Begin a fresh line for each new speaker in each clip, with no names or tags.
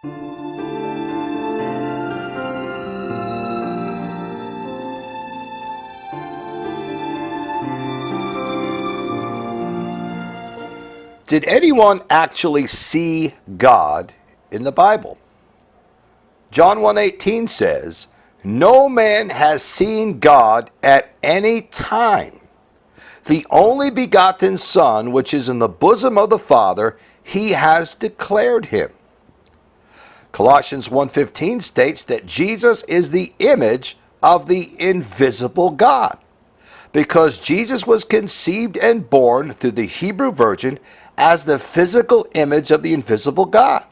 Did anyone actually see God in the Bible? John 1:18 says, "No man has seen God at any time. The only begotten Son, which is in the bosom of the Father, he has declared him." Colossians 1:15 states that Jesus is the image of the invisible God, because Jesus was conceived and born through the Hebrew virgin as the physical image of the invisible God.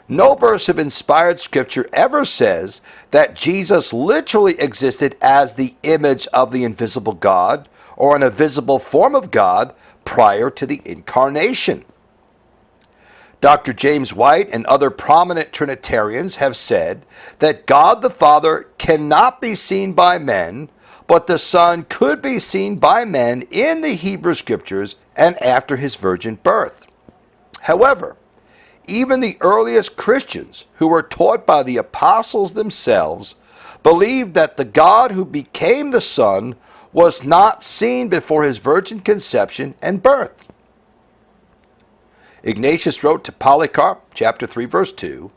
No verse of inspired scripture ever says that Jesus literally existed as the image of the invisible God or an invisible form of God prior to the incarnation. Dr. James White and other prominent Trinitarians have said that God the Father cannot be seen by men, but the Son could be seen by men in the Hebrew Scriptures and after his virgin birth. However, even the earliest Christians who were taught by the apostles themselves believed that the God who became the Son was not seen before his virgin conception and birth. Ignatius wrote to Polycarp, chapter 3, verse 2,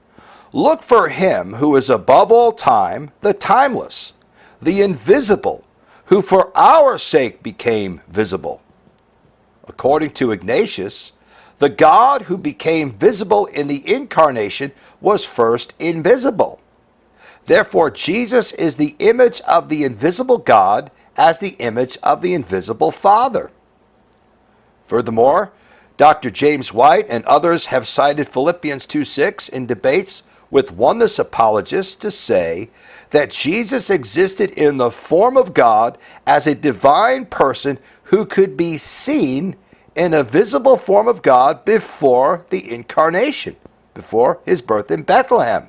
"Look for him who is above all time, the timeless, the invisible, who for our sake became visible." According to Ignatius, the God who became visible in the incarnation was first invisible. Therefore, Jesus is the image of the invisible God as the image of the invisible Father. Furthermore, Dr. James White and others have cited Philippians 2:6 in debates with oneness apologists to say that Jesus existed in the form of God as a divine person who could be seen in a visible form of God before the incarnation, before his birth in Bethlehem.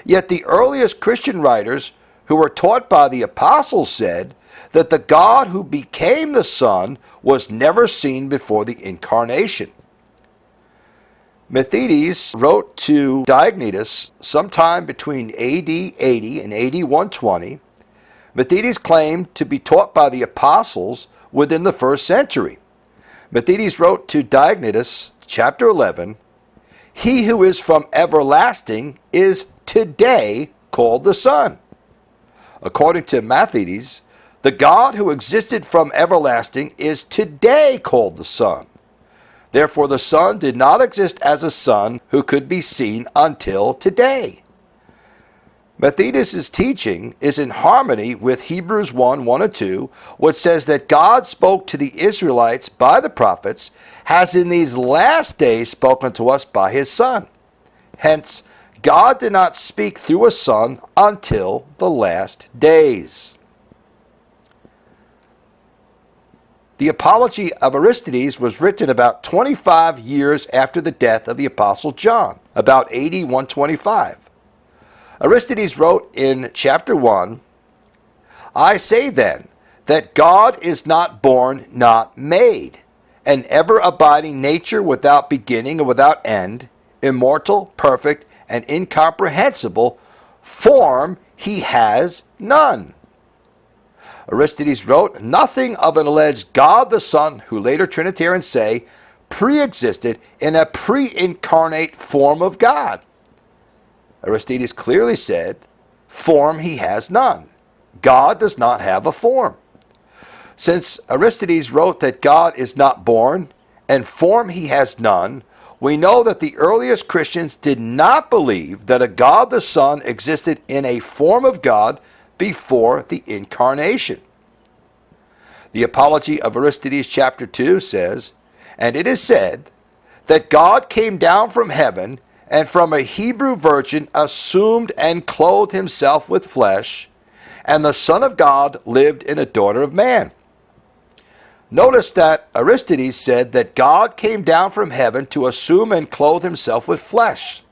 Yet the earliest Christian writers who were taught by the apostles said that the God who became the Son was never seen before the incarnation. Methodius wrote to Diognetus sometime between AD 80 and AD 120. Methodius claimed to be taught by the apostles within the first century. Methodius wrote to Diognetus, chapter 11, "He who is from everlasting is today called the Son." According to Methodius, the God who existed from everlasting is today called the Son. Therefore, the Son did not exist as a Son who could be seen until today. Methodius' teaching is in harmony with Hebrews 1:1 and 2, which says that God spoke to the Israelites by the prophets, has in these last days spoken to us by his Son. Hence, God did not speak through a Son until the last days. The Apology of Aristides was written about 25 years after the death of the Apostle John, about AD 125. Aristides wrote in chapter 1, "I say then that God is not born, not made, an ever-abiding nature without beginning and without end, immortal, perfect, and incomprehensible, form he has none." Aristides wrote nothing of an alleged God the Son, who later Trinitarians say pre-existed in a pre-incarnate form of God. Aristides clearly said, form he has none. God does not have a form. Since Aristides wrote that God is not born and form he has none, we know that the earliest Christians did not believe that a God the Son existed in a form of God before the incarnation. The Apology of Aristides chapter 2 says, "And it is said that God came down from heaven and from a Hebrew virgin assumed and clothed himself with flesh, and the Son of God lived in a daughter of man." Notice that Aristides said that God came down from heaven to assume and clothe himself with flesh.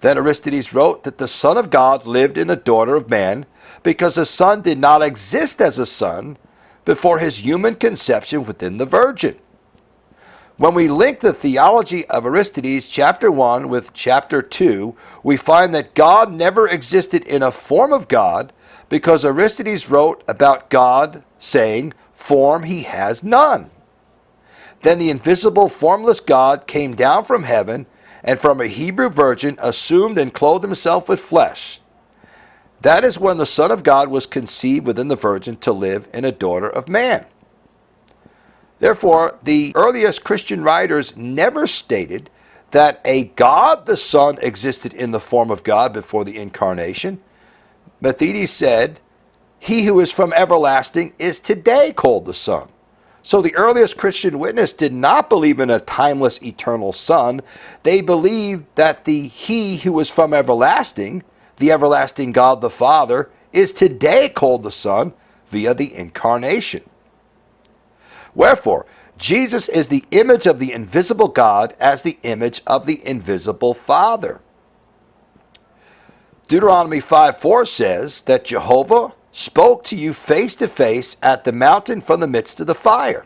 Then Aristides wrote that the Son of God lived in a daughter of man because the Son did not exist as a son before his human conception within the Virgin. When we link the theology of Aristides chapter 1 with chapter 2, we find that God never existed in a form of God, because Aristides wrote about God saying, "Form he has none." Then the invisible, formless God came down from heaven, and from a Hebrew virgin assumed and clothed himself with flesh. That is when the Son of God was conceived within the virgin to live in a daughter of man. Therefore, the earliest Christian writers never stated that a God the Son existed in the form of God before the incarnation. Methodius said, "He who is from everlasting is today called the Son." So the earliest Christian witness did not believe in a timeless, eternal Son. They believed that the He who is from everlasting, the everlasting God the Father, is today called the Son via the incarnation. Wherefore, Jesus is the image of the invisible God as the image of the invisible Father. Deuteronomy 5:4 says that Jehovah spoke to you face to face at the mountain from the midst of the fire.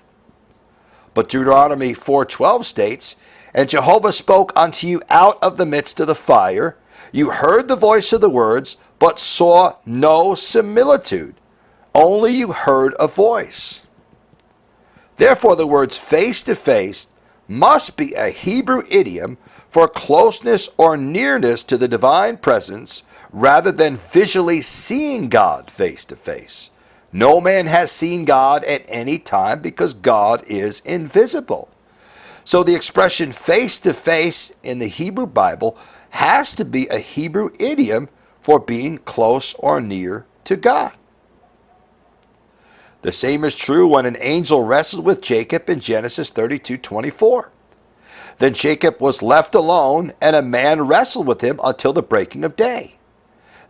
But Deuteronomy 4:12 states, "And Jehovah spoke unto you out of the midst of the fire. You heard the voice of the words, but saw no similitude. Only you heard a voice." Therefore, the words face to face must be a Hebrew idiom for closeness or nearness to the divine presence, rather than visually seeing God face to face. No man has seen God at any time because God is invisible. So the expression face to face in the Hebrew Bible has to be a Hebrew idiom for being close or near to God. The same is true when an angel wrestled with Jacob in Genesis 32:24. Then Jacob was left alone, and a man wrestled with him until the breaking of day.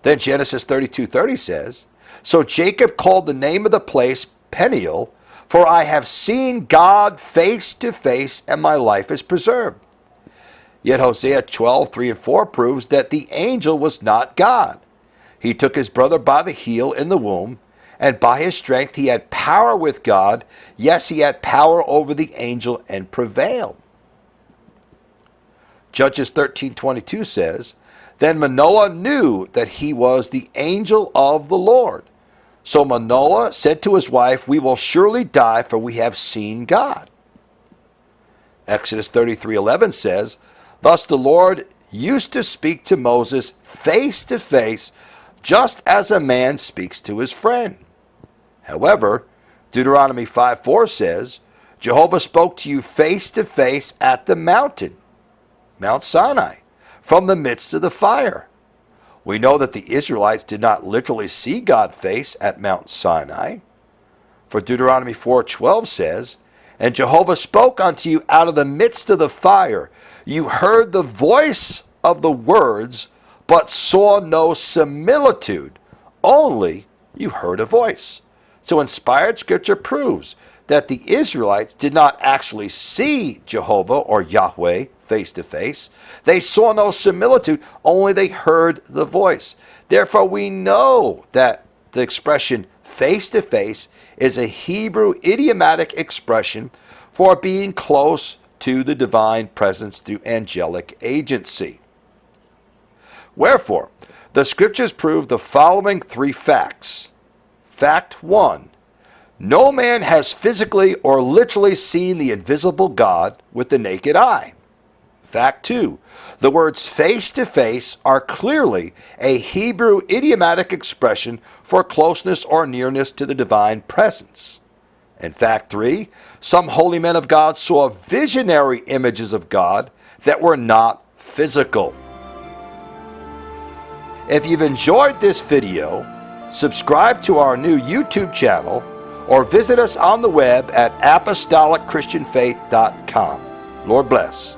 Then Genesis 32:30 says, "So Jacob called the name of the place Peniel, for I have seen God face to face, and my life is preserved." Yet Hosea 12:3-4 proves that the angel was not God. He took his brother by the heel in the womb, and by his strength he had power with God. Yes, he had power over the angel and prevailed. Judges 13:22 says, "Then Manoah knew that he was the angel of the Lord. So Manoah said to his wife, We will surely die, for we have seen God." Exodus 33:11 says, "Thus the Lord used to speak to Moses face to face, just as a man speaks to his friend." However, Deuteronomy 5:4 says, "Jehovah spoke to you face to face at the mountain, Mount Sinai, from the midst of the fire." We know that the Israelites did not literally see God face at Mount Sinai. For Deuteronomy 4:12 says, "And Jehovah spoke unto you out of the midst of the fire. You heard the voice of the words, but saw no similitude. Only you heard a voice." So inspired scripture proves that the Israelites did not actually see Jehovah or Yahweh face to face. They saw no similitude, only they heard the voice. Therefore, we know that the expression face to face is a Hebrew idiomatic expression for being close to the divine presence through angelic agency. Wherefore, the scriptures prove the following three facts. Fact 1. No man has physically or literally seen the invisible God with the naked eye. Fact 2. The words face to face are clearly a Hebrew idiomatic expression for closeness or nearness to the divine presence. And fact 3. Some holy men of God saw visionary images of God that were not physical. If you've enjoyed this video, subscribe to our new YouTube channel or visit us on the web at apostolic christian faith.com. Lord bless.